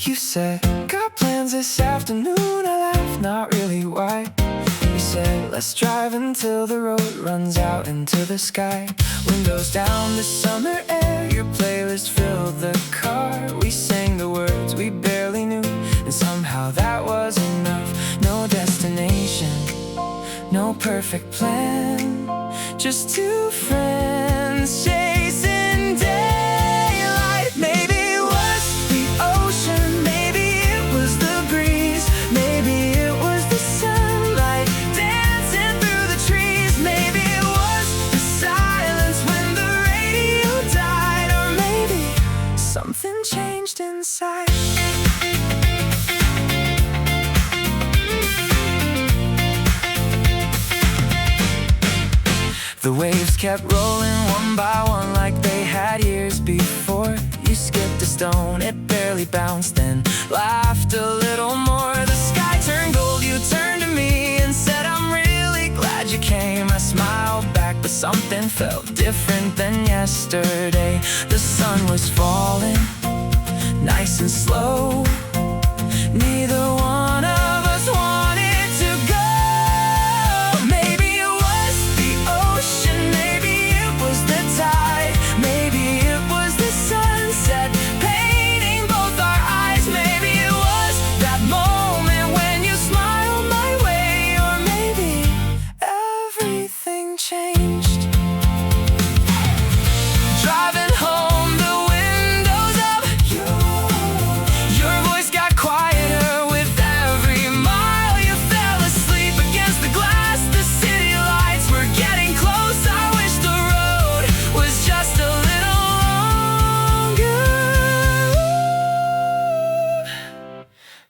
You said, got plans this afternoon. I laughed, not really why. You said, let's drive until the road runs out into the sky. Windows down, the summer air, your playlist filled the car. We sang the words we barely knew, and somehow that was enough. No destination, no perfect plan, just two friends chasing daylight. Maybe it was the ocean, maybe it was the breeze, maybe it was the sunlight dancing through the trees. Maybe it was the silence when the radio died, or maybe something changed inside. The waves kept rolling one by one like they had years before. You skipped a stone, it barely bounced, then laughed a little more. The sky turned gold, you turned to me and said, I'm really glad you came. I smiled back, but something felt different than yesterday. The sun was falling, nice and slow. Neither one of us wanted to go. Maybe it was the ocean, maybe it was the tide, maybe it was the sunset painting both our eyes. Maybe it was that moment when you smiled my way, or maybe everything changed. Driving home, the windows up, your voice got quieter with every mile. You fell asleep against the glass, the city lights were getting close. I wish the road was just a little longer.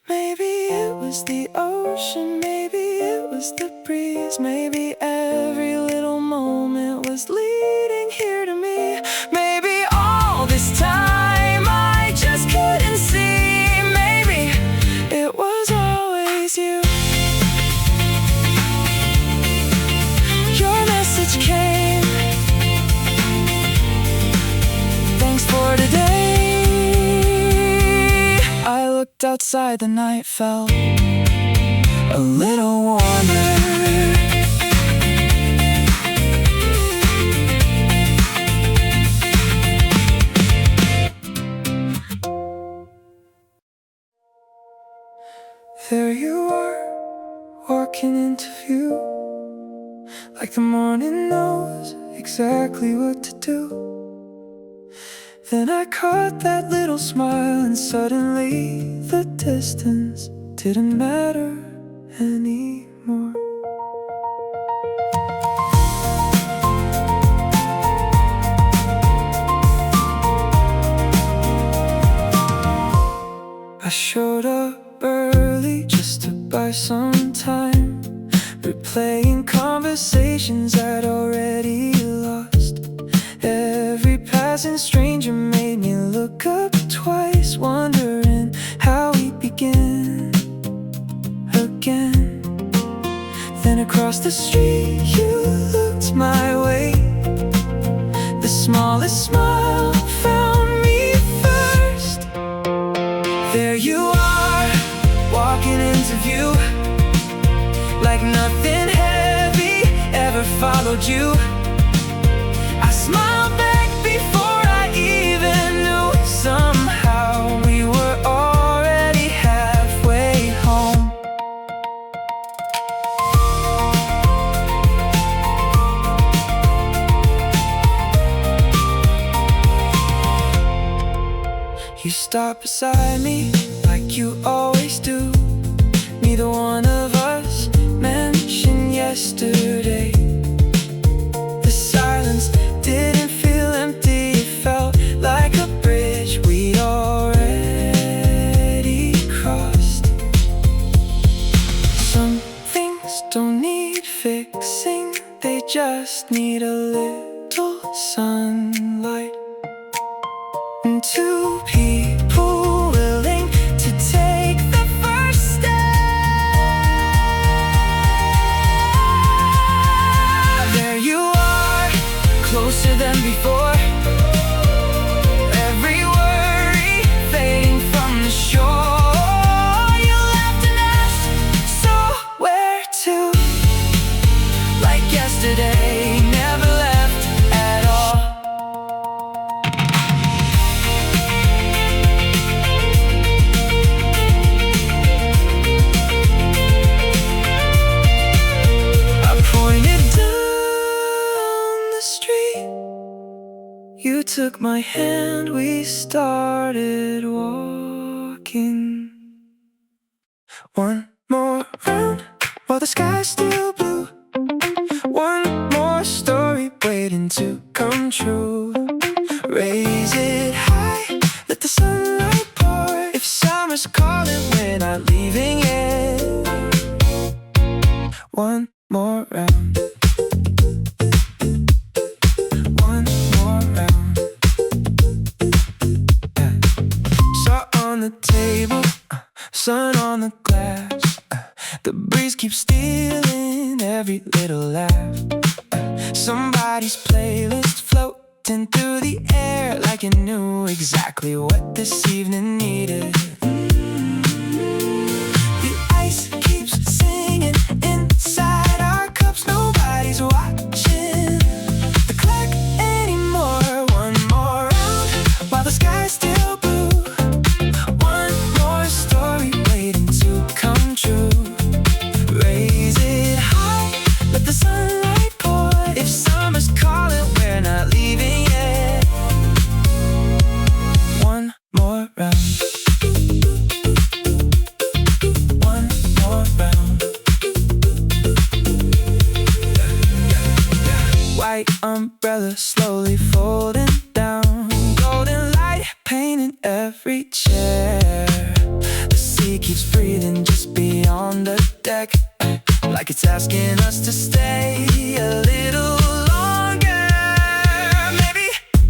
Maybe it was the ocean, maybe it was the breeze, maybe every little moment was leading here to me. Maybe all this time I just couldn't see. Maybe it was always you. Your message came, thanks for today. I looked outside, the night felt a little warmer. There you are, walking into view, like the morning knows exactly what to do. Then I caught that little smile, and suddenly the distance didn't matter anymore. I showed up early just to buy some time, replaying conversations I'd already lost. Every passing stranger made me look up twice, wondering how we begin again. Then across the street you looked my way. The smallest smile found me first. There you are, walking into view, like nothing heavy ever followed you. I smiled back before I even knew. Somehow we were already halfway home. You stopped beside me like you always do. Neither one of us mentioned yesterday. The silence didn't feel empty, it felt like a bridge we'd already crossed. Some things don't need fixing, they just need a little sunlight. And two people willing to take the first step. There you are, closer than before. Every worry fading from the shore. took my hand, we started walking. One more round while the sky's still blue. One more story waiting to come true. Raise it high, let the sunlight pour. If summer's calling, we're not leaving yet. One more round. One more round. Yeah. Salt on the table, sun on the glass. The breeze keeps stealing every little laugh. Somebody's playlist floating through the air, like it knew exactly what this evening needed. The ice keeps singing inside our cups. Nobody's watching the clock anymore. One more round while the sky's still blue. One more story waiting to come true. Raise it high, let the sunlight pour. If summer's calling, we're not leaving yet. One more round. One more round. White umbrella slowly folding down. Golden light painting every chair. The sea keeps breathing just beyond the deck, like it's asking us to stay a little longer. Maybe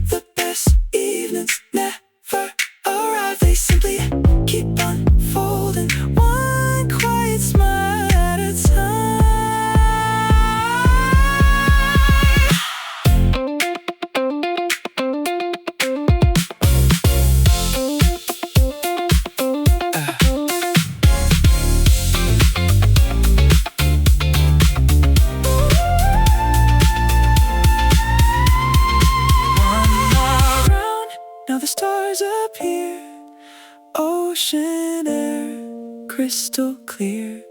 the best evenings never arrive. They simply keep unfolding, one quiet smile at a time. Now the stars appear, ocean air, crystal clear.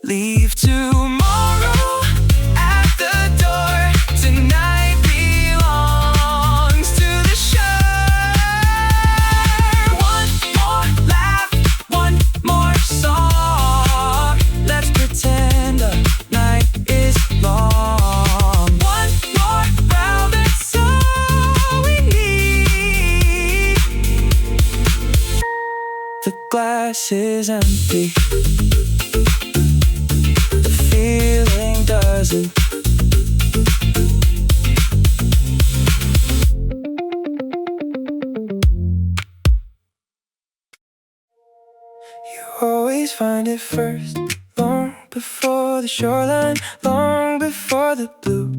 Leave tomorrow at the door. Tonight belongs to the shore. One more laugh, one more song. Let's pretend the night is long. One more round, that's all we need. The glass is empty. The feeling doesn't. You always find it first, long before the shoreline, long before the blue.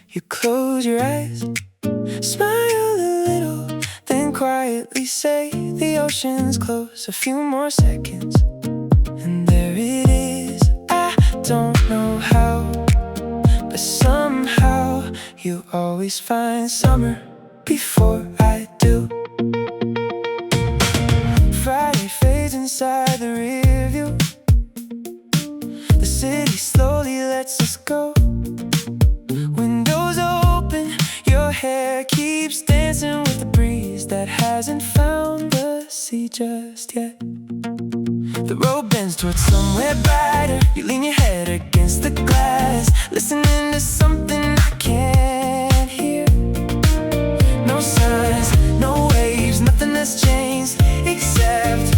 You close your eyes, smile a little, then quietly say the ocean's close. A few more seconds, and there it is. I don't know how, but somehow you always find summer before I do. Friday fades inside the rear view. The city slowly lets us go. Windows open, your hair keeps dancing with the breeze that hasn't found the sea just yet. The road bends towards somewhere brighter. You lean your head against the glass, listening to something I can't hear. No signs, no waves, nothing has changed except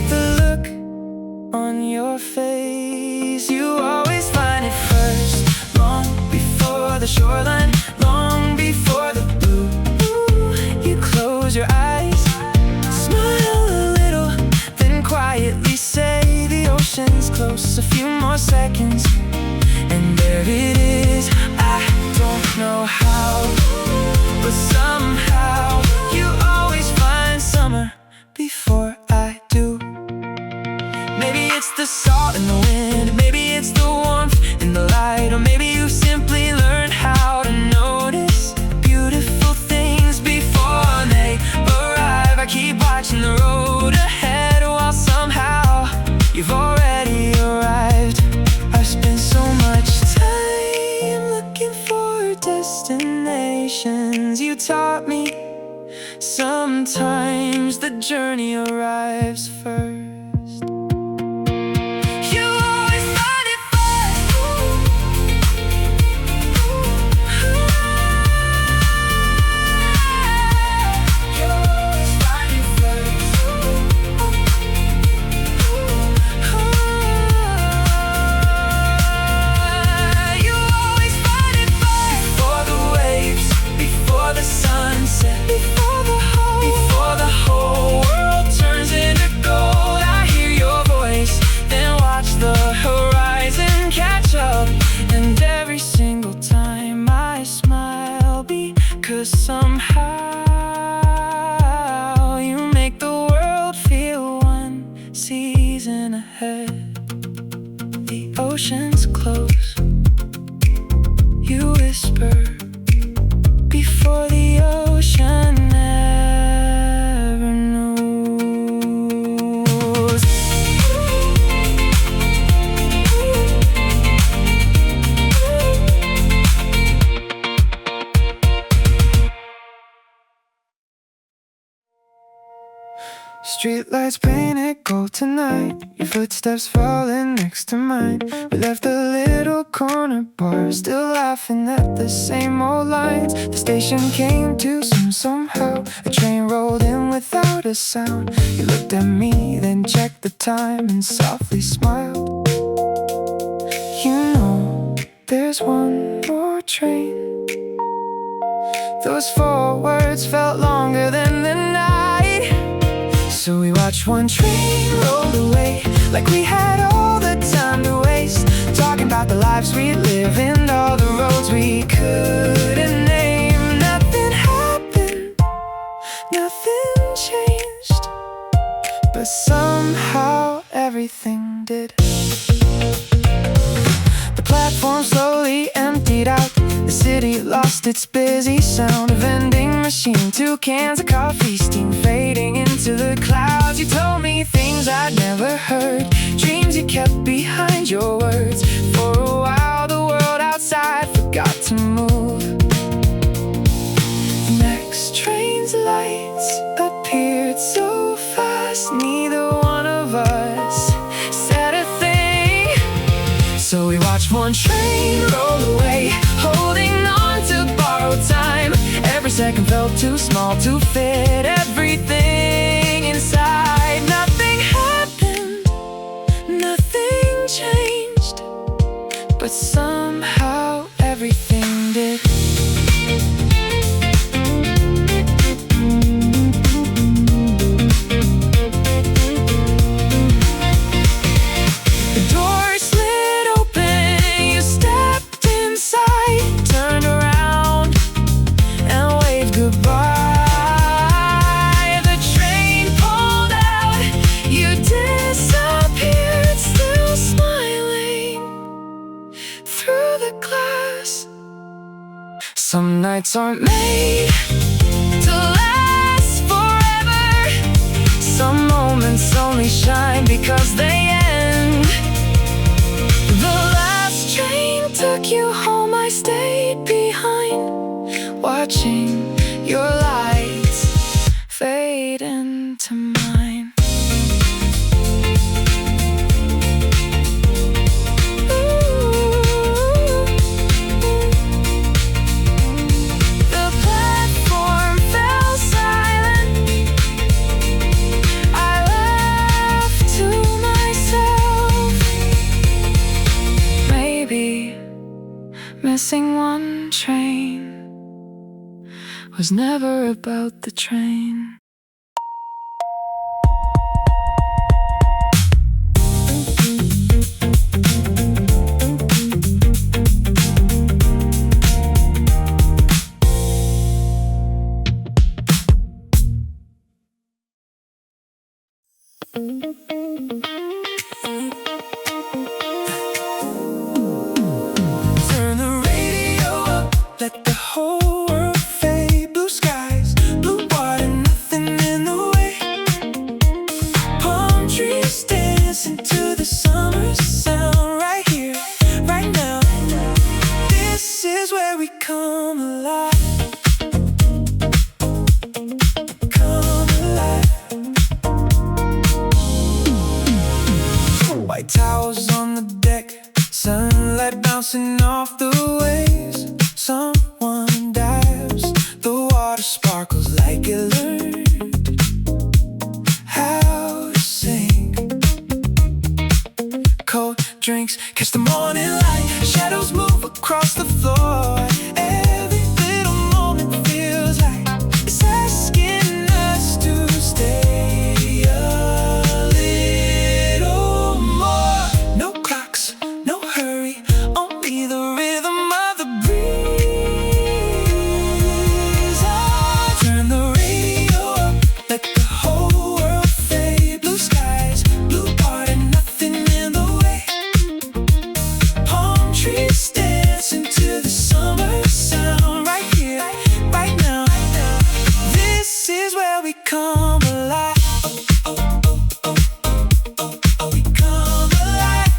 the look on your face. You always find it first, long before the shoreline, long before the blue. You close your eyes, smile a little, then quietly say the ocean's close. A few more seconds, and there it is. I don't know how, but somehow you always find summer before I do. Maybe it's the salt in the wind, maybe it's the warmth in the light, or maybe you simply learned how to notice beautiful things before they arrive. I keep watching the road ahead while somehow you've already arrived. I've spent so much time looking for destinations. You taught sometimes the journey arrives first. You always find it first. You always find it first. You always find it first. Before the waves, before the sunset, before the whole world turns into gold. I hear your voice, then watch the horizon catch up. And every single time I smile, because somehow you make the world feel one season ahead. The oceans close, you whisper before the ocean ever knows. Streetlights painted gold tonight, your footsteps falling next to mine. We left the little corner bar, still laughing at the same old lines. The station came too soon somehow, a train rolled in without a sound. You looked at me, then checked the time and softly smiled. You know, there's one more train. Those 4 words felt longer than the night. So we watched one train roll away, like we had all the time to waste, talking about the lives we'd live and all the roads we couldn't name. Nothing happened, nothing changed, but somehow everything did. The platform slowly emptied out, the city lost its busy sound. A vending machine, 2 cans of coffee, steam fading into the clouds. You told me things I'd never heard, dreams you kept behind your words. For a while the world outside forgot to move. Next train's lights appeared so fast, neither one of us said a thing. So we watched one train roll away, holding on to borrowed time. Every second felt too small to fit everything inside. Nothing happened, nothing changed, but somehow everything did. The door slid open, you stepped inside, turned around and waved goodbye. The train pulled out, you disappeared, still smiling through the glass. Some nights aren't made to last forever. Some moments only shine because they end. The last train took you home, I stayed behind, watching your lights fade into mine. The platform fell silent. I laughed to myself. Maybe missing one train was never about the train. Turn the radio up, let the whole world fade. Blue skies, blue water, nothing in the way. Palm trees dancing to the summer sound. Right here, right now, this is where we come alive. Come alive. drinks, catch the morning light. Shadows move across the floor. Every little moment feels like it's asking us to stay a little more. No clocks, no hurry, only the rhythm of the breeze. Oh, turn the radio up, let the whole world fade. Blue skies, blue water, nothing in the way. Palm trees dancing to the summer sound. Right here, right now. This is where we come alive. We come alive.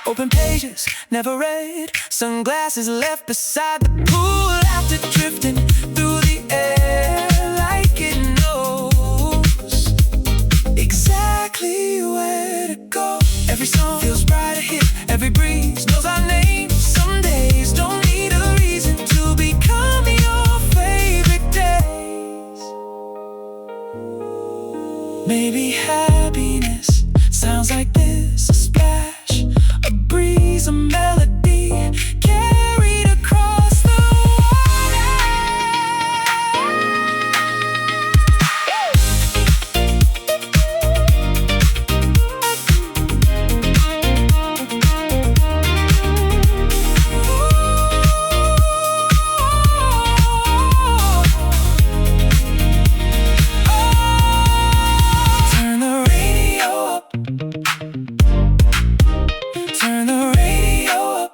Open pages, never read. Sunglasses left beside the pool. After drifting through the air like it knows exactly where to go. Every song feels brighter here. Every breeze knows our names. Some days don't need a reason to become your favorite days. Maybe happiness sounds like this. A splash, a breeze, a melody carried across the Turn the radio up. Turn the radio up.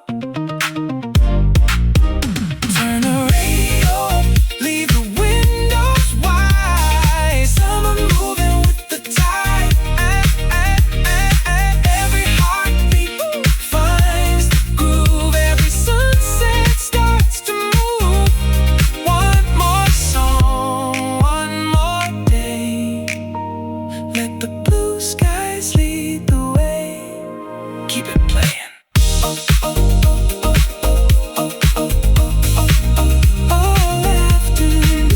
Turn the radio up. Leave the windows wide. Summer moving with the tide. Every heartbeat finds the groove. Every sunset starts to move. One more song, one more day. Let the blue skies lead the way. Keep it playing. All afternoon.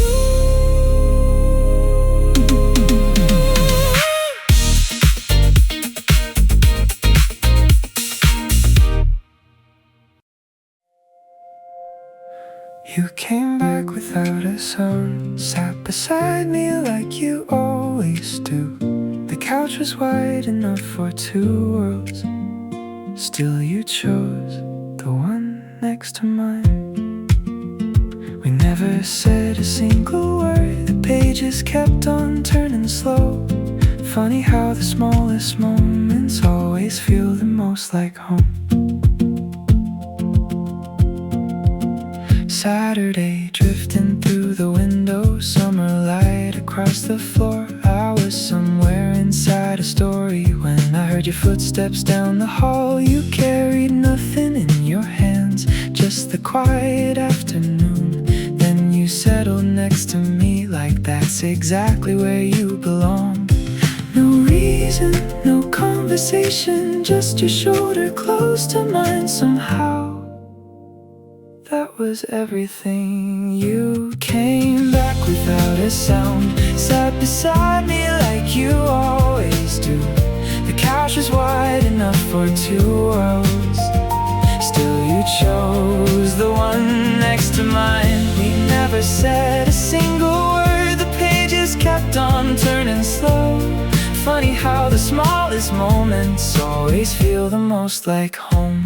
You came back without a sound, sat beside me like you always do. The couch was wide enough for two worlds. Still you chose the one next to mine. We never said a single word. The pages kept on turning slow. Funny how the smallest moments always feel the most like home. Saturday, drifting through the window, summer light across the floor. I was somewhere inside a story when I heard your footsteps down the hall. You carried nothing in your hands, just the quiet afternoon. Then you settled next to me like that's exactly where you belong. No reason, no conversation, just your shoulder close to mine somehow. That was everything. You came back without a sound, sat beside me like you always do. The couch was wide enough for two worlds. Still you chose the one next to mine. We never said a single word. The pages kept on turning slow. Funny how the smallest moments always feel the most like home.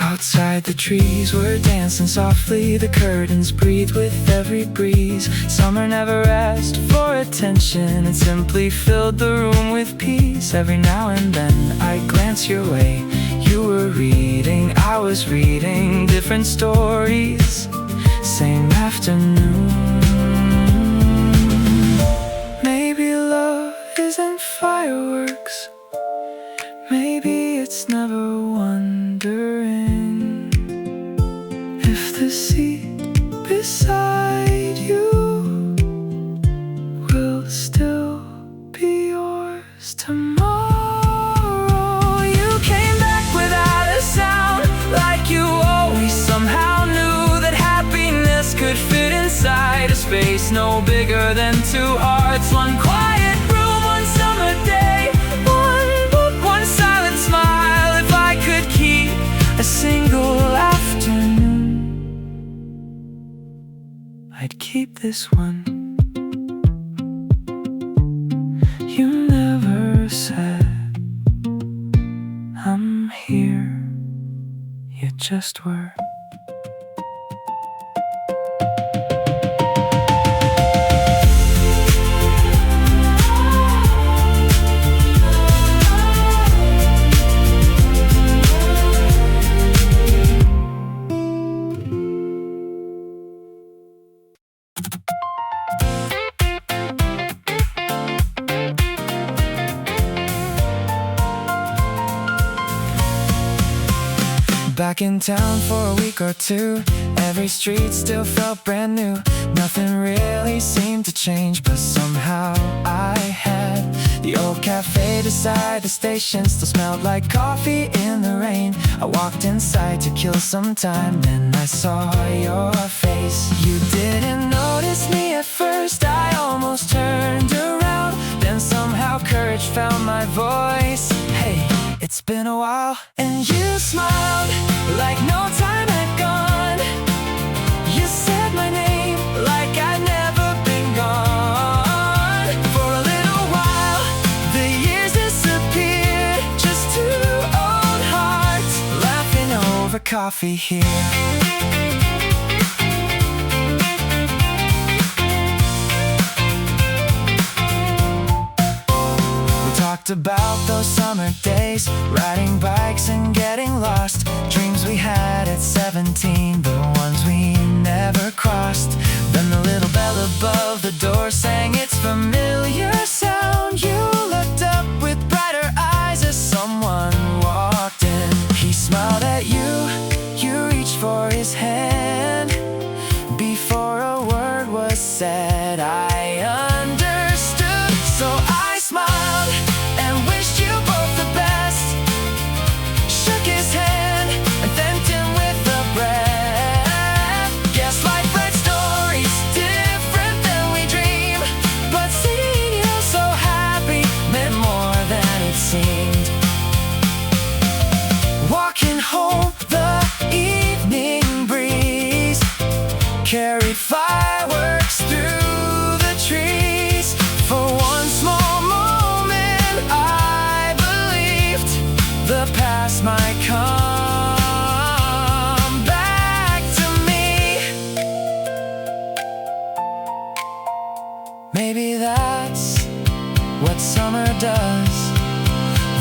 Outside the trees were dancing softly. The curtains breathed with every breeze. Summer never asked for attention. It simply filled the room with peace. Every now and then I glance your way. You were reading, I was reading different stories. Same afternoon. Maybe love isn't fireworks. Maybe it's never wondering if the seat beside you will still be yours tomorrow. You came back without a sound, like you always somehow knew that happiness could fit inside a space. space no bigger than two hearts. One quiet room, one summer day, one silent smile. If I could keep a single afternoon, I'd keep this one. You never said I'm here, you just were. Back in town for a week or two, every street still felt brand new. Nothing really seemed to change, but somehow I had the old cafe beside the station. Still smelled like coffee in the rain. I walked inside to kill some time, then I saw your face. You didn't notice me at first, I almost turned around. Then somehow courage found my voice. Hey, it's been a while. And you smiled like no time had gone. You said my name like I'd never been gone. For a little while, the years disappeared. Just two old hearts laughing over coffee here. Talked about those summer days, riding bikes and getting lost. Dreams we had at 17, the ones we never crossed. Then the little bell above the door sang its familiar sound. You looked up with brighter eyes as someone walked in. He smiled at you, you reached for his hand. Before a word was said, I understood. So I smiled and wished you both the best. Shook his hand and thanked him with a breath. Guess life writes stories different than we dream, but seeing you so happy meant more than it seemed. Walking home, the evening breeze carried fireworks through the trees. For one small moment I believed the past might come back to me. Maybe that's what summer does.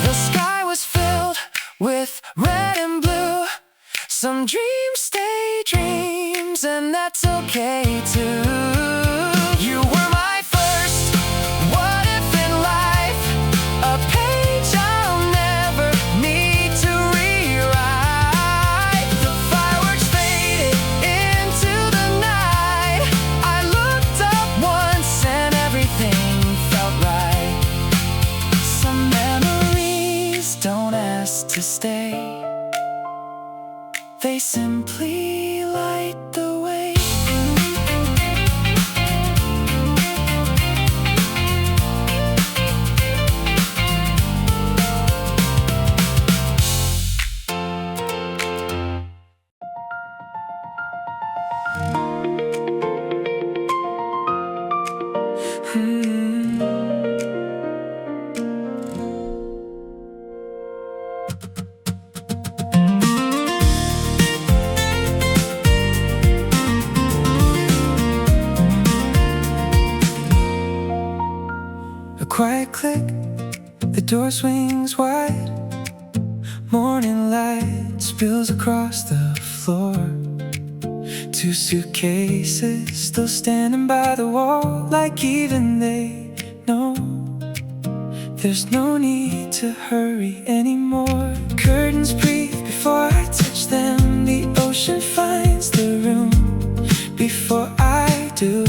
The sky was filled with red and blue. Some dreams stay dreams, and that's okay too. You were my first what if in life, a page I'll never need to rewrite. The fireworks faded into the night. I looked up once and everything felt right. Some memories don't ask to stay, they simply light the way. A quiet click, the door swings wide. Morning light spills across the floor. Two suitcases still standing by the wall, like even they know there's no need to hurry anymore. Curtains breathe before I touch them. The ocean finds the room before I do.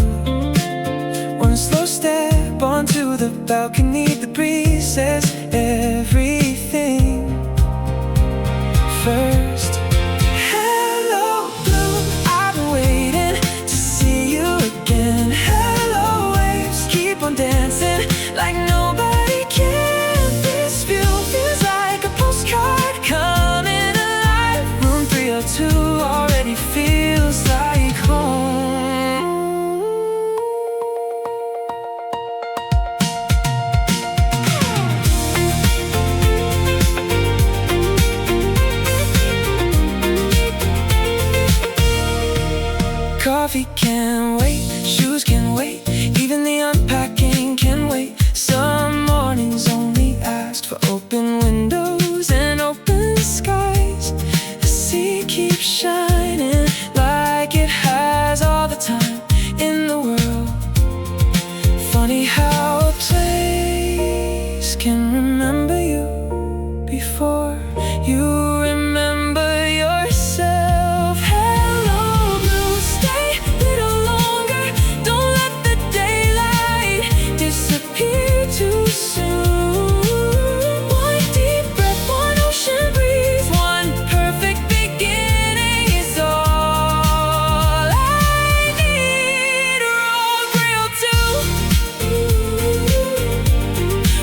One slow step onto the balcony, the breeze says everything first. Hello, blue, I've been waiting to see you again. Coffee can wait, shoes can wait, even the unpacking can wait. Some mornings only ask for open windows and open skies. The sea keeps shining like it has all the time in the world. Funny how a place can remember you before you remember yourself. Hello blue, stay a little longer. Don't let the daylight disappear too soon. One deep breath, one ocean breeze, one perfect beginning is all I need. Roll grill too,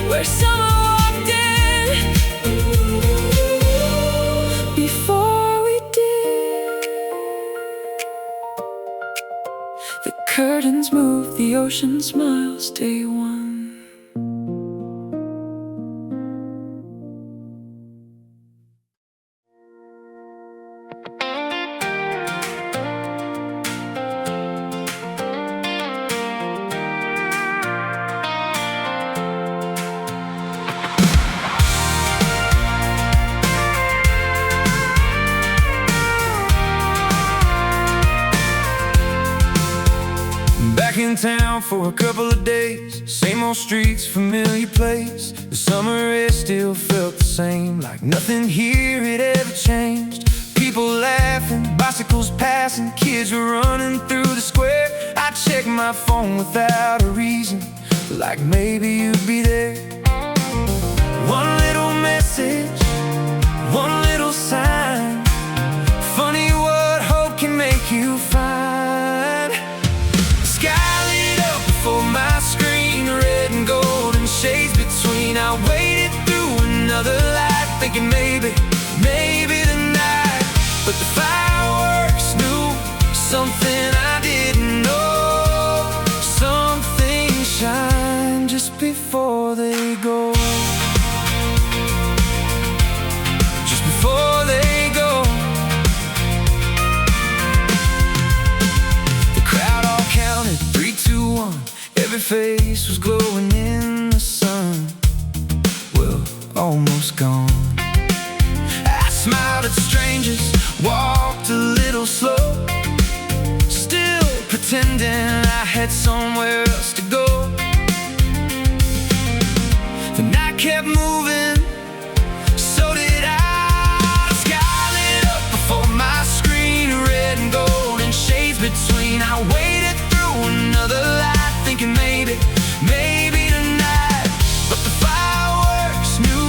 where summer walked in before we did. The curtains move, the ocean smiles, day one. Back in town for a couple of days, same old streets, familiar place. The summer air still felt the same, like nothing here had ever changed. People laughing, bicycles passing, kids were running through the square. I checked my phone without a reason, like maybe you'd be there. One little message, one little sign. Funny what hope can make you find. Sky lit up before my screen, red and golden shades between. I waited through another light, thinking maybe tonight. But the fireworks knew something I didn't know. Something shine just before they go. Just before they go. The crowd all counted 3, 2, 1. Every face was glowing in the sun. Well, almost gone. I smiled at strangers, walked a little slow, still pretending I had somewhere else to go. The night kept moving, so did I. The sky lit up before my screen, red and golden shades between. I waited through another light, thinking maybe tonight. But the fireworks knew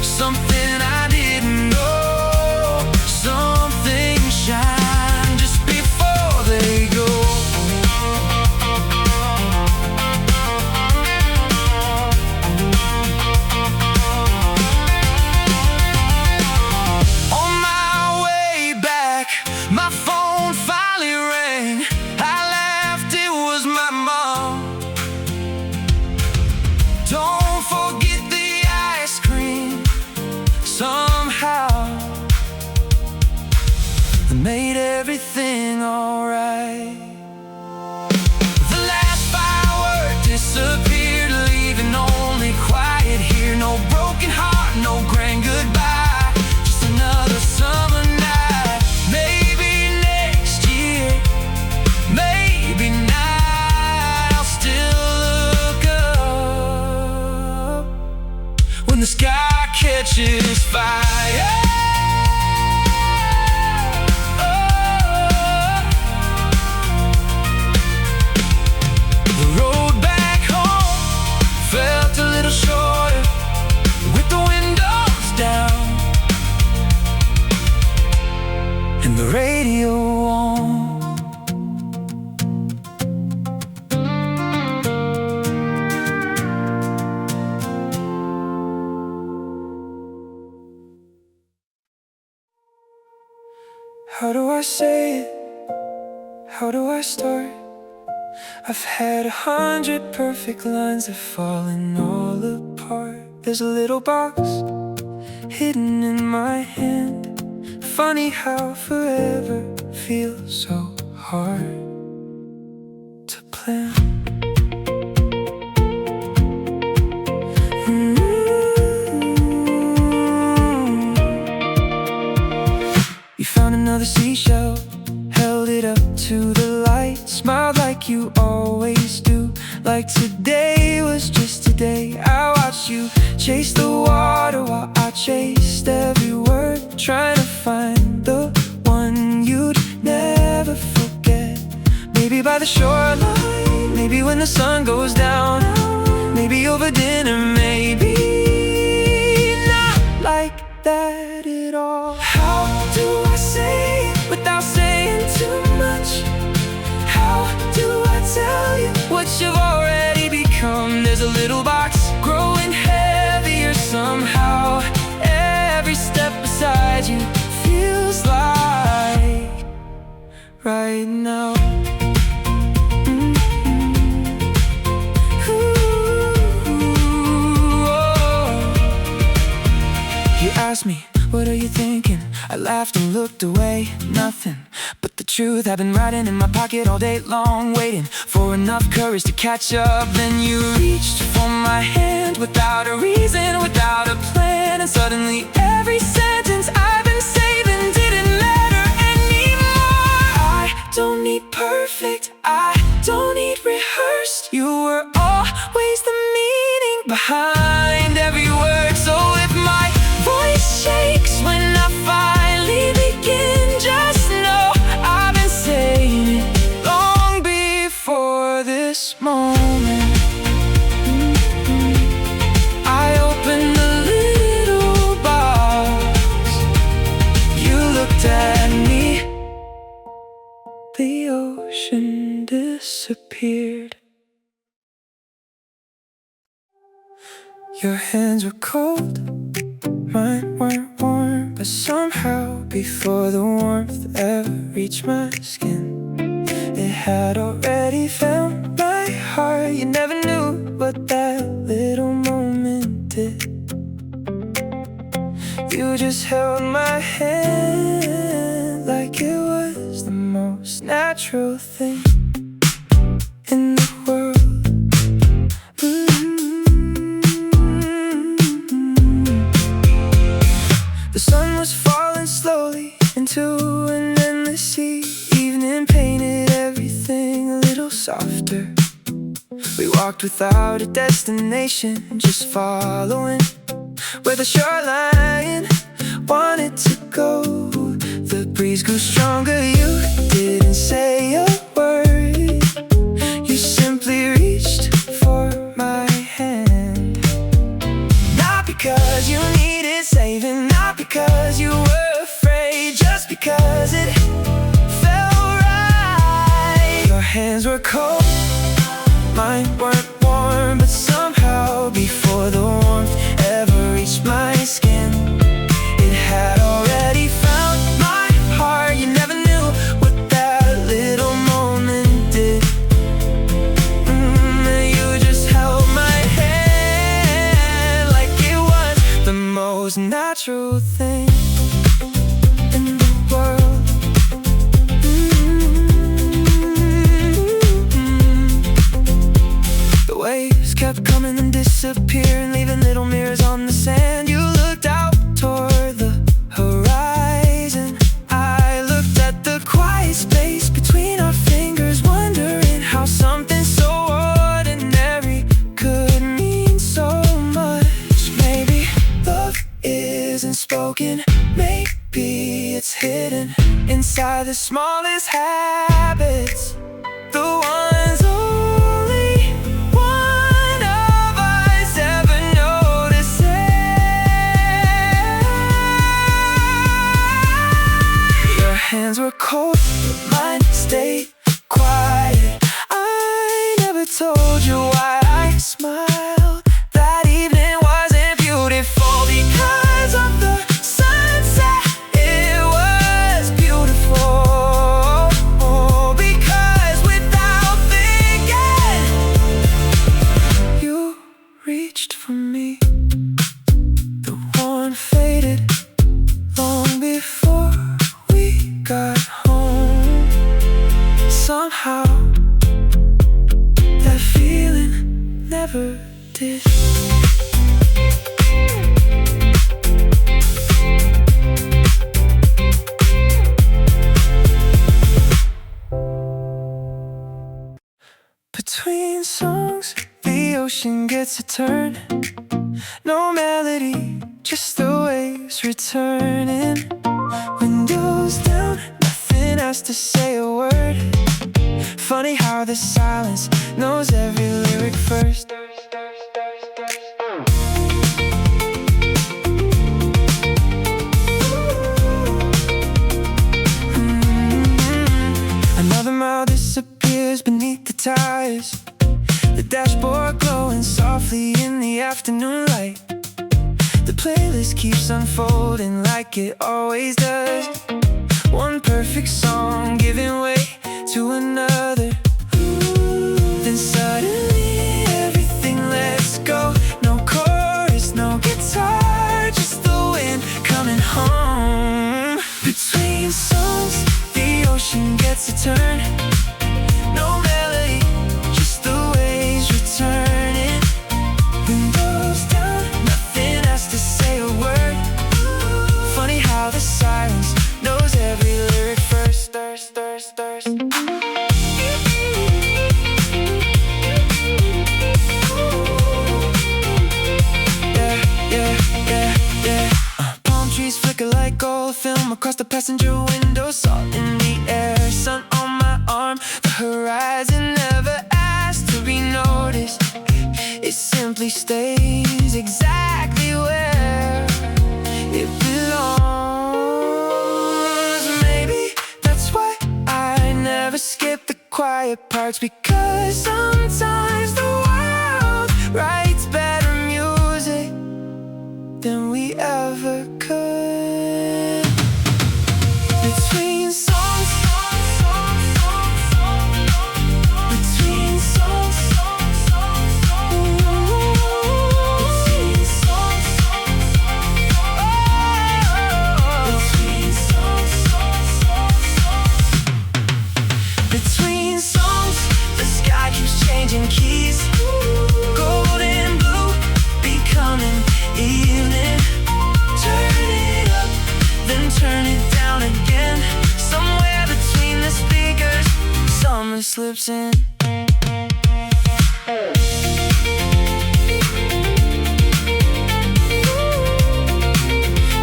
something I didn't know. Something shine just before they go. On my way back, my phone finally rang. I laughed, it was my mom. Don't forget the ice cream. Somehow it made everything alright. The last firework disappeared, leaving only quiet here. No broken heart, no grand goodbye, just another summer night. Maybe next year, maybe not. I'll still look up when the sky catches fire. The road back home felt a little shorter with the windows down and the radio on. How do I say it? How do I start? I've had 100 perfect lines that fallen all apart. There's a little box hidden in my hand. Funny how forever feels so hard. plan. You found another seashell, held it up to the light, smiled like you always do, like today was just a day. I watched you chase the water while I chased every word, trying to find the one you'd never forget. Maybe by the shoreline, maybe when the sun goes down, maybe over dinner, maybe not like that at all. How do I say it without saying too much? How do I tell you what you've already become? There's a little box growing heavier somehow. Every step beside you feels like right now. You asked me, what are you thinking? I laughed and looked away, nothing but the truth. I've been riding in my pocket all day long, waiting for enough courage to catch up. Then you reached for my hand without a reason, without a plan, and suddenly every sentence I've been saving didn't matter anymore. I don't need perfect, I don't need rehearsed. You were always the meaning behind every word. So if my voice shakes when I finally begin, just know I've been saying it long before this moment. I opened the little box, you looked at me, the ocean disappeared. Your hands were cold, mine weren't warm, but somehow before the warmth ever reached my skin, it had already found my heart. You never knew what that little moment did. You just held my hand like it was the most natural thing in the world. The sun was falling slowly into an endless sea. Evening painted everything a little softer. We walked without a destination, just following where the shoreline wanted to go. The breeze grew stronger, you didn't say a word. You simply reached for my hand. Not because you needed saving, not because you were afraid, just because it felt right. Your hands were cold, mine weren't warm, but somehow before the warmth ever reached my skin, it had already found my heart. You never knew what that little moment did. You just held my hand like it was the most natural thing in the world. The waves kept coming and disappearing, leaving little mirrors on the sand. You looked out toward the horizon, I looked at the quiet space between our fingers, wondering how something so ordinary could mean so much. Maybe love isn't spoken, maybe it's hidden inside the smallest habits, the ones only one of us ever notices. Your hands were cold, but mine stayed quiet. I never told you why I smiled. That evening wasn't beautiful because of the sunset. It was beautiful did. Between songs, the ocean gets a turn. No melody, just the waves returning. Windows down, nothing has to say a word. Funny how the silence knows every lyric first. Another mile disappears beneath the tires. The dashboard glowing softly in the afternoon light. The playlist keeps unfolding like it always does. One perfect song giving way to another. Then suddenly everything lets go. No chorus, no guitar, just the wind coming home. Between songs, the ocean gets a turn. No melody, just the waves returning. Windows down, nothing has to say a word. Funny how the silence knows every lyric first. Palm trees flicker like gold film across the passenger window. Salt in the air, sun on my arm. The horizon never asks to be noticed. It simply stays exactly where it belongs. Maybe that's why I never skip the quiet parts, because sometimes the world writes better music than we ever could. Between songs, between songs, between songs, the sky keeps changing keys. Golden blue, becoming evening. Turn it up, then turn it down again. Somewhere between the speakers, summer slips in.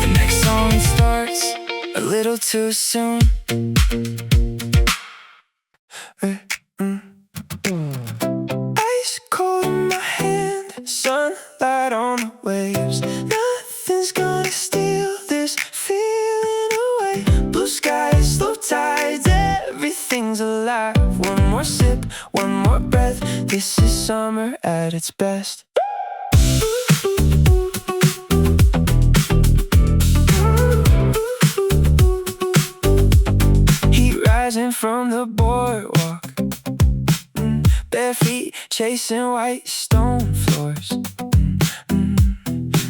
The next song starts a little too soon. Ice cold in my hand, sunlight on the waves. Nothing's gonna steal this feeling away. Blue skies, slow tides, everything's alive. One more sip, one more breath. This is summer at its best. Heat rising from the boardwalk. Bare feet chasing white stone floors.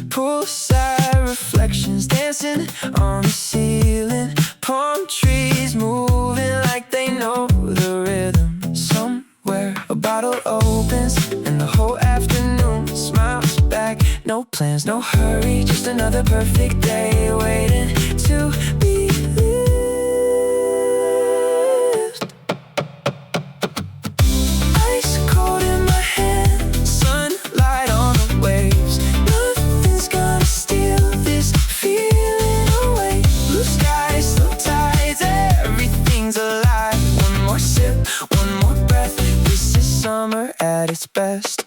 Poolside reflections dancing on the ceiling. Palm trees moving like they know the rhythm. Somewhere a bottle opens and the whole afternoon smiles back. No plans, no hurry, just another perfect day waiting to be lived. Ice cold in my hand, sunlight on the waves. Nothing's gonna steal this feeling away. Blue skies, slow tides, everything's alive. One more sip, one more breath. This is summer at its best.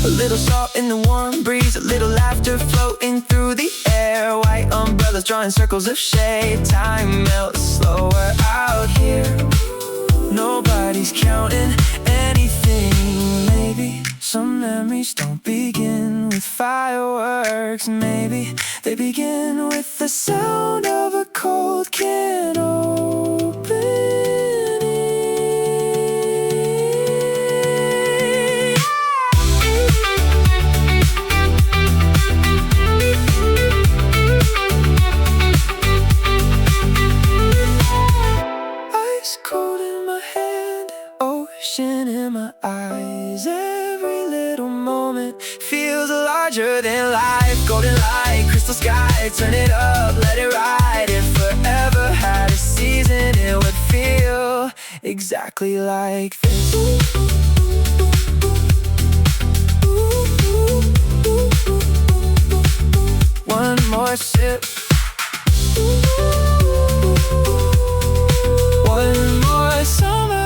A little salt in the warm breeze, a little laughter floating through the air. White umbrellas drawing circles of shade. Time melts slower out here. Nobody's counting anything. Maybe some memories don't begin with fireworks. Maybe they begin with the sound of a cold can opening. Ice cold in my hand, ocean in my eyes. Every little moment feels larger than life. Golden light, crystal sky, turn it up, let it ride. If forever had a season, it would feel exactly like this. One more sip. One more summer.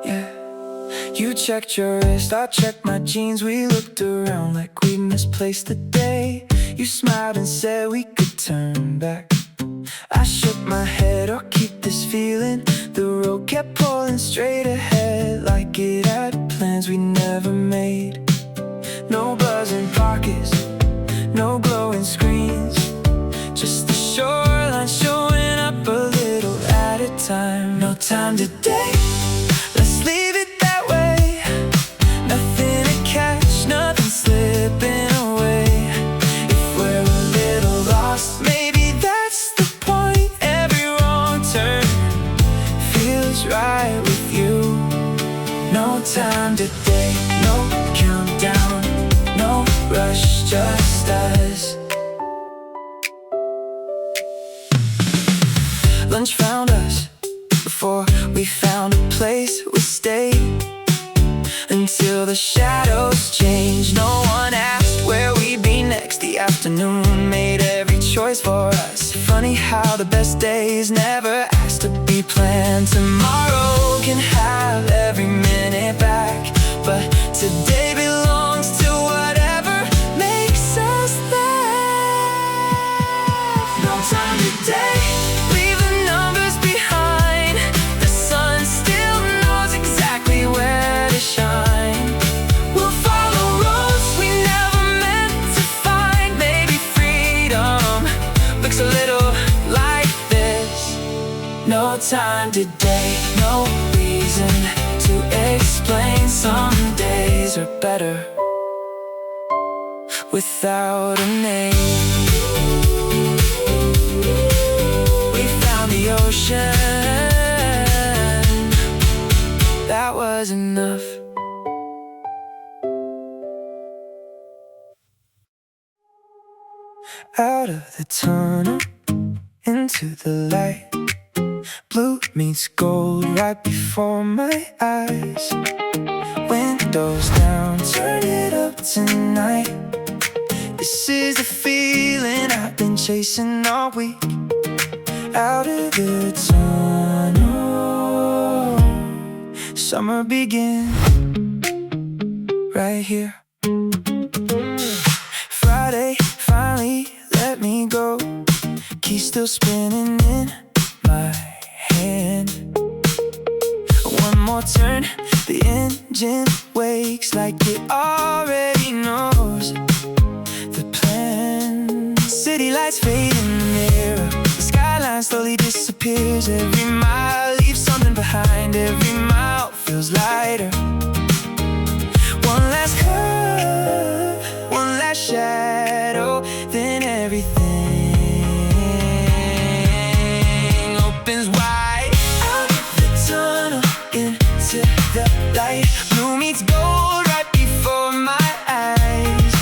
Yeah. You checked your wrist, I checked my jeans. We looked around like we misplaced the day. You smiled and said we could turn back. I shook my head, or keep this feeling. The road kept pulling straight ahead, like it had plans we never made. No buzzing pockets, no glowing screens, just the shoreline showing up a little at a time. No time today, let's leave it that way. Nothing to catch, nothing slipping away. If we're a little lost, maybe that's the point. Every wrong turn feels right with you. No time today, no countdown, no rush, just us. Lunch found us before we found a place we stayed. Until the shadows changed, no one asked where we'd be next. The afternoon made every choice for us. Funny how the best days never asked to be planned. Tomorrow can have every minute back, but today belongs to whatever makes us laugh. No time today, leave the numbers behind. The sun still knows exactly where to shine. We'll follow roads we never meant to find. Maybe freedom looks a little like this. No time today, no reason to explain. Some days are better without a name. We found the ocean, that was enough. Out of the tunnel, into the light. Blue meets gold right before my eyes. Windows down, turn it up tonight. This is the feeling I've been chasing all week. Out of the tunnel, summer begins right here. Friday, finally let me go. Key still spinning in my hand. One more turn, the engine wakes like it already knows the plan. City lights fade in the mirror, the skyline slowly disappears. Every mile leaves something behind, every mile feels lighter. One last curve, one last shadow, then everything opens wide. Out of the tunnel, into the light. Blue meets gold right before my eyes.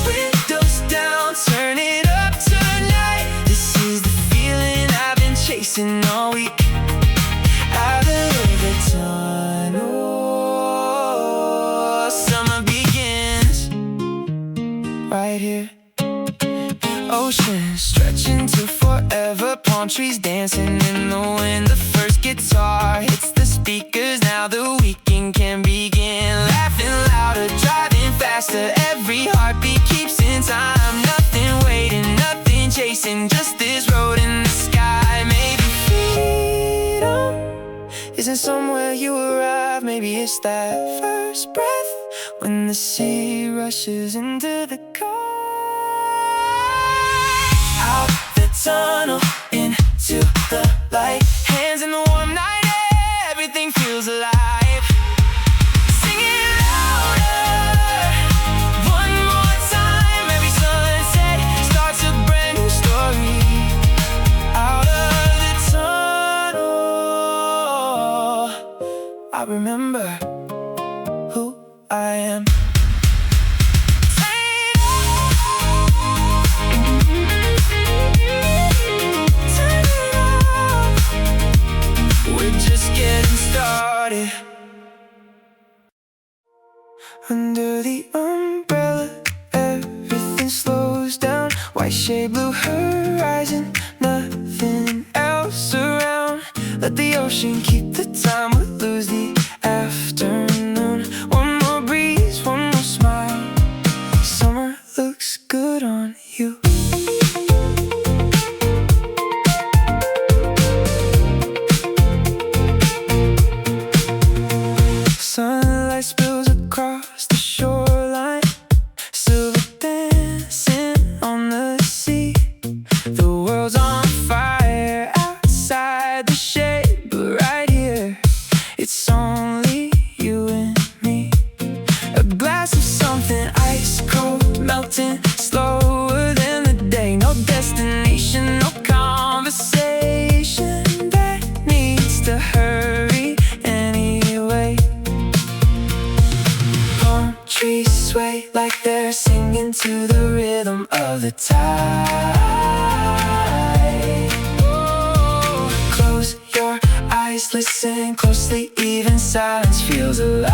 Windows down, turn it up tonight. This is the feeling I've been chasing all week. Out of the tunnel, summer begins right here. Ocean stretching to forever, palm trees dancing in the wind. The first guitar hits the speakers, now the weekend can begin. Laughing louder, driving faster, every heartbeat keeps in time. Nothing waiting, nothing chasing, just this road in the sky. Maybe freedom isn't somewhere you arrive. Maybe it's that first breath when the sea rushes into the car. Out the tunnel, into the light. Hands in the warm night air, everything feels alive. Sing it louder, one more time. Every sunset starts remember who I am. We're just getting started. Under the umbrella, everything slows down. White shade, blue horizon, nothing else around. Let the ocean keep the time, we'll lose the afternoon. One more breeze, one more smile. Summer looks good on you. Sunlight spills across the shoreline, silver dancing on the sea. The world's on fire outside the shade, but right here, it's only you and me. A glass of something ice cold, melting slower than the day. No destination, no conversation that needs to hurry anyway. Palm trees sway like they're singing to the rhythm of the tide. Close your eyes, listen closely, even silence feels alive.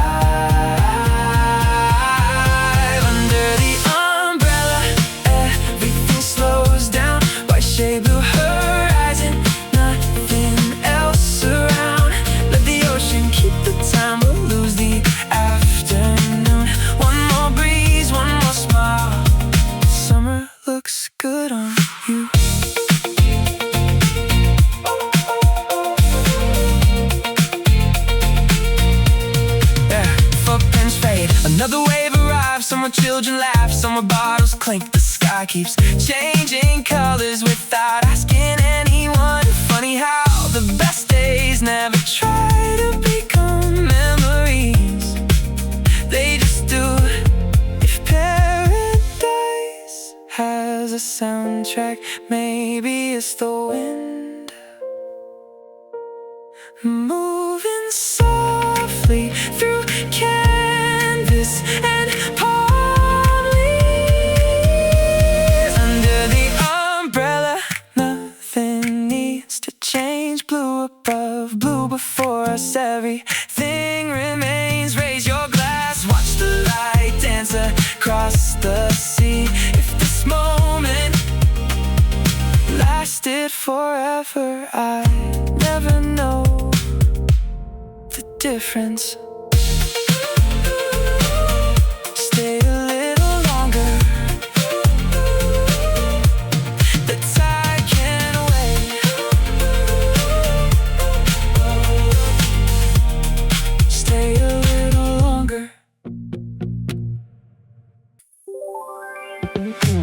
Under the umbrella, everything slows down. White shade, blue horizon, nothing else around. Let the ocean keep the time, we'll lose the afternoon. One more breeze, one more smile. Summer looks good on you. Footprints fade, another wave arrives. Somewhere children laugh, somewhere bottles clink. The sky keeps changing colors without asking anyone. Funny how the best days never try to become memories. They just do. If paradise has a soundtrack, maybe it's the wind moving softly through canvas and palm leaves. Under the umbrella, nothing needs to change. Blue above, blue before us, everything remains. Raise your glass, watch the light dance across the sea. If this moment lasted forever, I never know the difference. Stay a little longer. The tide can wait. Stay a little longer. Yeah.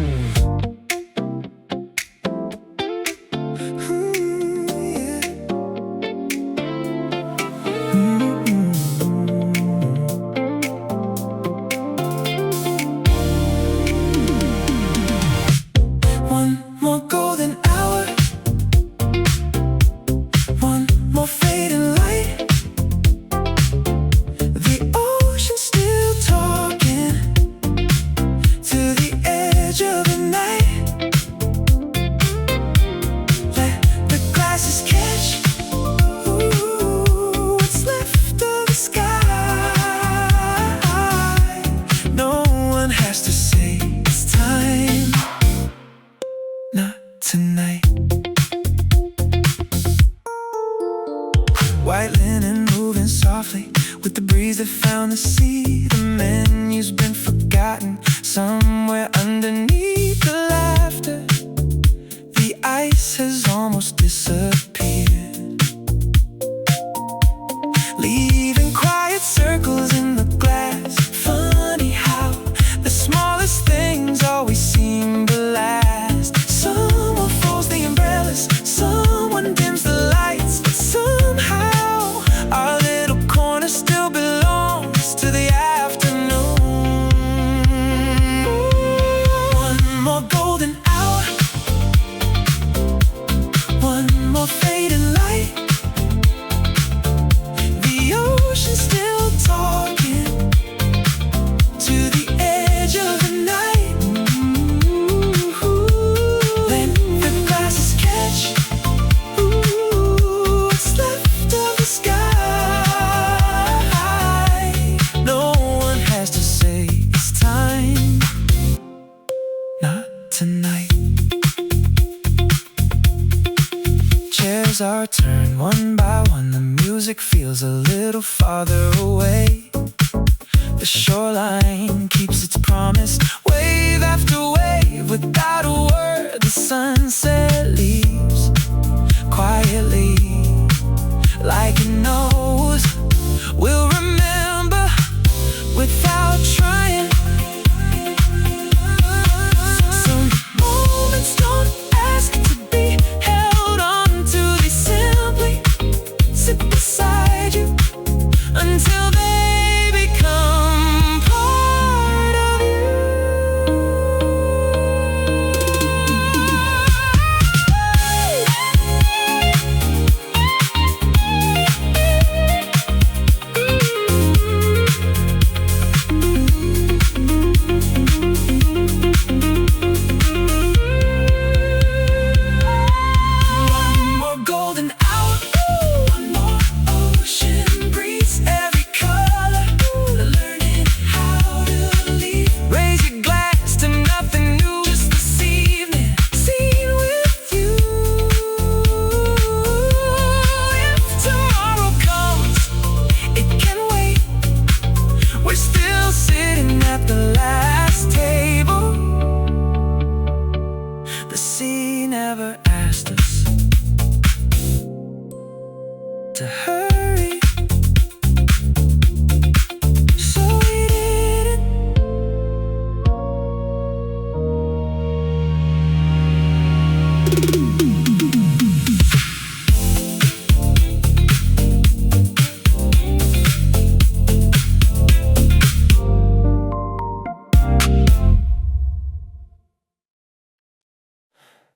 Tables are turned one by one, the music feels a little farther away. The shoreline keeps its promise, wave after wave, without a word. The sunset leaves quietly, like it knows we'll remember without trying. Some moments don't ask to be held on to, they simply sit beside you until they become part of you. One more golden hour, one more ocean breeze, every color, learning how to leave. Raise your glass to nothing new, just this evening, seen with you. If tomorrow comes, it can wait. We're still sitting at the last table. The sea never asked us to hurry, so we didn't.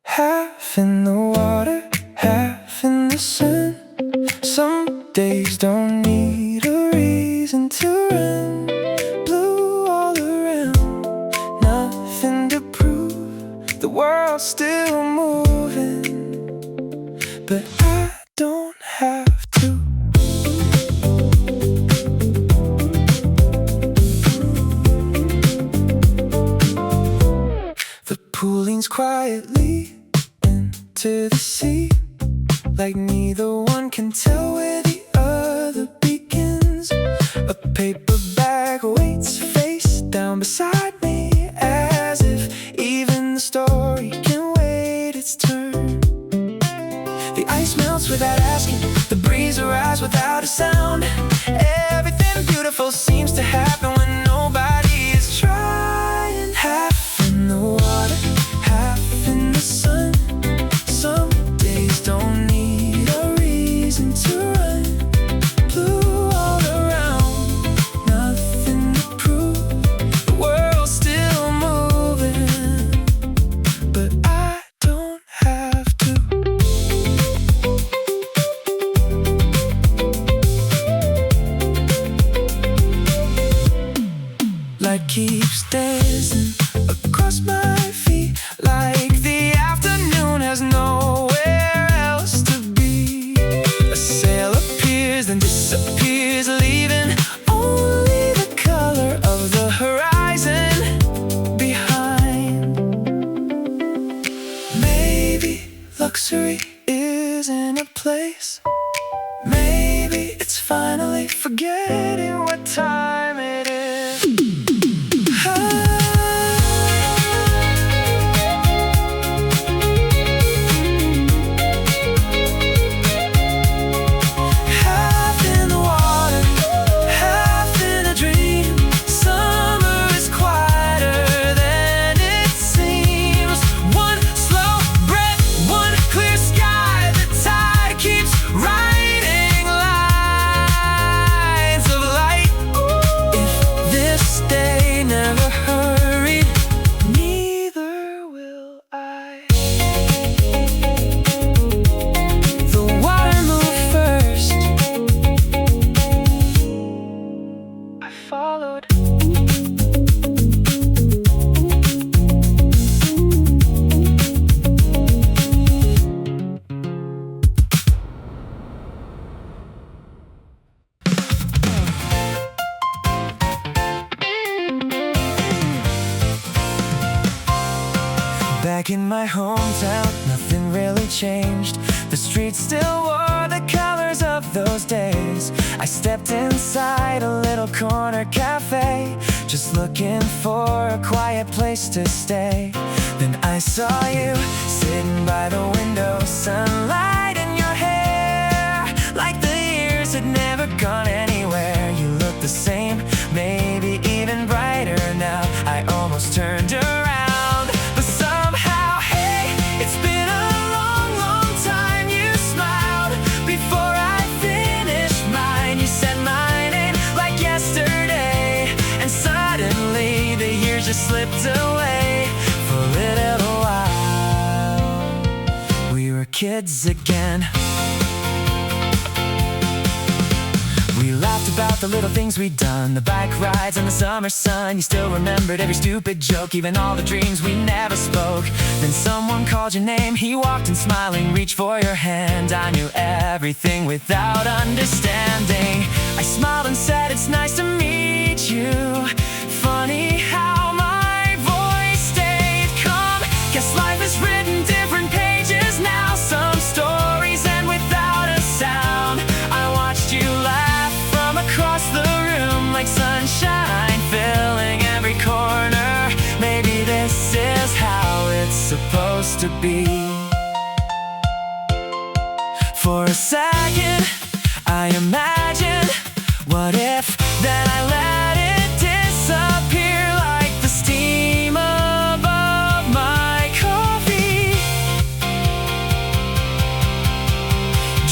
Half in the water, half in the sun. Some days don't need a reason to run. Blue all around, nothing to prove. The world's still moving, but I don't have to. The pool leans quietly into the sea, like neither one can tell where the other begins. A paper bag waits face down beside me, as if even the story can wait its turn. The ice melts without asking, the breeze arrives without a sound. Everything beautiful seems to happen when nobody is trying. Half in the water, half in the sun. Some days don't need a reason to run. Blue all around, nothing to prove. The world's still moving, but I don't have to. Light keeps dancing across my feet, like the afternoon has nowhere else to be. A sail appears, then disappears, leaving only the color of the horizon behind. Maybe luxury isn't a place. Maybe it's finally forgetting what time it is. Half in the water, half in a dream. Summer is quieter than it seems. One slow breath, one clear sky. The tide keeps writing lines of light. If this day never hurried, neither will I. The water moved first, I followed. Back in my hometown, nothing really changed. The streets still wore the colors of those days. I stepped inside a little corner cafe, just looking for a quiet place to stay. Then I saw you sitting by the window, sunlight in your hair, like the years had never gone anywhere. You look the same, maybe even brighter now. I almost turned around, but somehow, hey, it's been a long, long time. You smiled before I finished mine. You said my name like yesterday, and suddenly the years just slipped away. For a little while, we were kids again. We laughed about the little things we'd done, the bike rides and the summer sun. You still remembered every stupid joke, even all the dreams we never spoke. Then someone called your name, he walked in smiling, reached for your hand. I knew everything without understanding. I smiled and said, it's nice to meet you. Funny how my voice stayed calm. Guess life is written different pages now. Some stories end without a sound. I watched you laugh across the room like sunshine filling every corner. Maybe this is how it's supposed to be. For a second I imagined, what if, then I let it disappear like the steam above my coffee.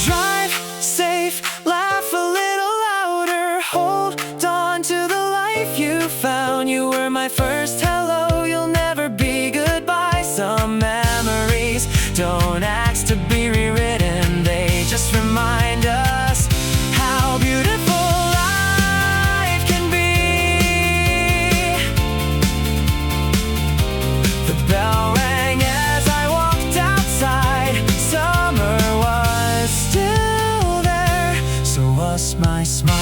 Drive safe, laugh a little louder, hold on to the life you found. You were my first hello, you'll never be goodbye. Some memories don't ask to be rewritten, they just remind us how beautiful life can be. The bell rang as I walked outside. Summer was still there, so was my smile.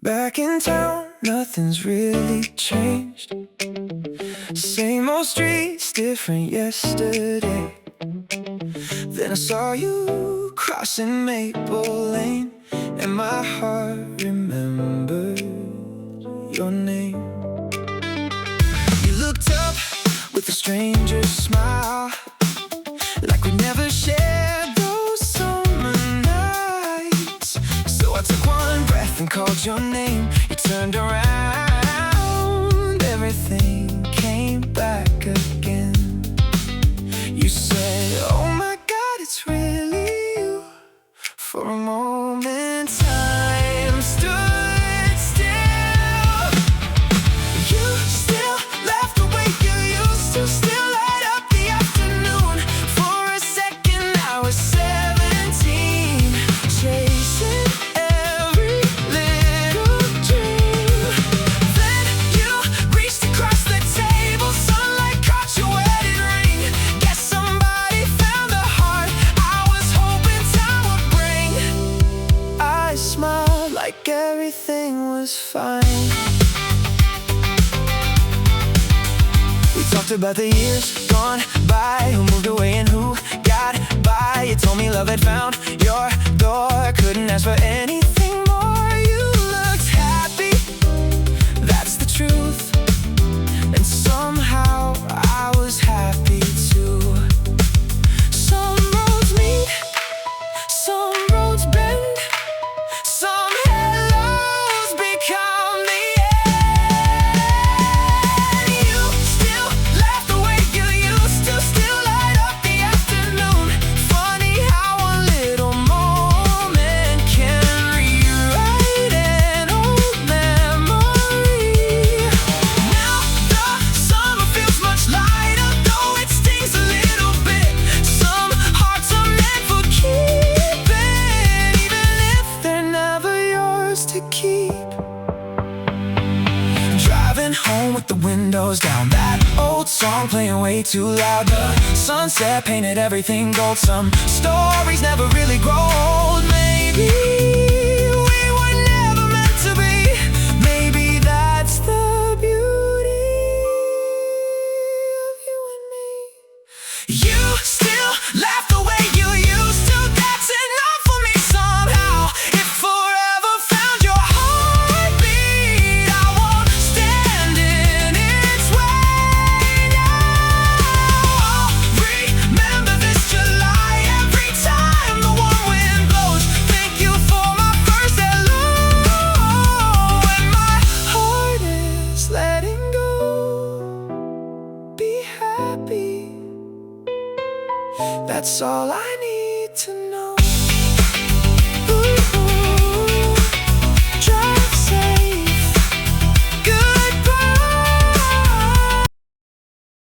Back in town, nothing's really changed. Same old streets, different yesterday. Then I saw you crossing Maple Lane, and my heart remembered your name. You looked up with a stranger's smile, like we never shared those summer nights. So I took one breath and called your name. You turned around, everything came back again. You said, oh my God, it's really you. For a moment time stood still. You still laugh the way you used to, still light up the afternoon. For a second I was 17, chasing every little dream. Then you reached across the table, sunlight caught your wedding ring. Guess somebody found the heart I was hoping time would bring. I smiled like everything was fine. We talked about the years gone by, who moved away and who got by. You told me love had found your door, couldn't ask for anything more. You looked happy, that's the truth, and somehow I was happy too. Some roads meet, some roads bend, some hellos become the end. You still laugh the way you used to, still light up the afternoon. Funny how one little moment can rewrite an old memory. Now the summer feels much lighter, though it stings a little bit. Some hearts are meant for keeping, even if they're never yours to keep. Driving home with the windows down, that old song song playing way too loud. The sunset painted everything gold. Some stories never really grow old. Maybe we were never meant to be. Maybe that's the beauty of you and me. You still laugh the way you used to. That's enough for me somehow. If forever found your heartbeat, I won't stand in its way now. Remember this July, every time the warm wind blows. Thank you for my first hello. When my heart is letting go, be happy. That's all I need to know.